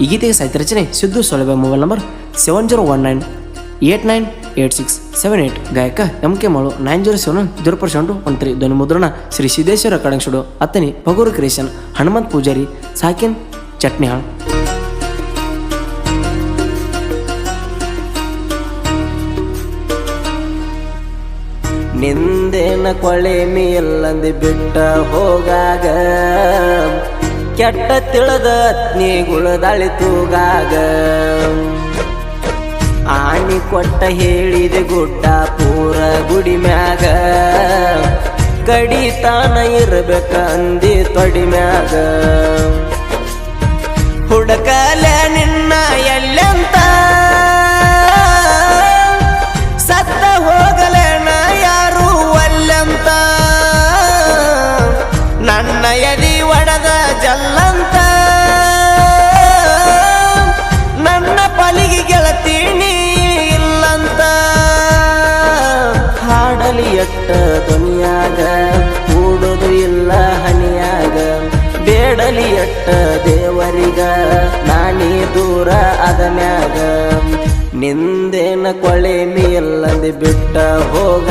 ಈ ಗೀತೆಗೆ ಸಾಹಿತ್ಯ ರಚನೆ ಸಿದ್ದು ಸೊಲಭೆ. Mobile number 7019898678. ಗಾಯಕ MK ಮಾಳು 90704013. ಧ್ವನಿ ಮುದ್ರಣ ಶ್ರೀ ಸಿದ್ದೇಶ್ವರ ರೆಕಾರ್ಡಿಂಗ್ ಸ್ಟುಡಿಯೋ, ಅತ್ತನಿ ಪಗೂರು ಕ್ರಿಯೇಷನ್, ಹನುಮಂತ್ ಪೂಜಾರಿ, ಸಾಕಿನ್ ಚಟ್ನಿಹಾಳ್. ನಿಂದೇನ ಕೊಳೆ ಮೇಲಂದು ಬಿಟ್ಟ ಹೋಗಾಗ, ಕೆಟ್ಟ ತಿಳಿದ ಅತ್ನಿಗುಳದಾಳಿ ತೂಗಾಗ. ಆಣಿ ಕೊಟ್ಟ ಹೇಳಿದೆ ಗುಡ್ಡ ಪೂರ ಗುಡಿ ಮ್ಯಾಗ, ಕಡಿತಾನ ಇರ್ಬೇಕ ಅಂದಿ ತೊಡಿ ಮ್ಯಾಗ. ಹುಡುಕಲೆ ನಿನ್ನ ಎಲ್ಲಂತ, ಸತ್ತ ಹೋಗಲೇನ ಯಾರು ಒಲ್ಲಂತ. ನನ್ನ ಎದಿ ಒಡದ ಜಲ್ಲಂತ, ನನ್ನ ಪಾಲಿಗೆ ಗೆಳತೀನಿ ಇಲ್ಲಂತ. ಹಾಡಲಿ ಎಟ್ಟ ಧ್ವನಿಯಾಗ, ಕೂಡೋದು ಇಲ್ಲ ಹನಿಯಾಗ. ಬೇಡಲಿ ಎಟ್ಟ ದೇವರಿಗ, ನಾನೀ ದೂರ ಅದ ಮ್ಯಾಗ. ನಿಂದೇನ ಕೊಳೆ ಮೇಲಂದು ಬಿಟ್ಟ ಹೋಗ.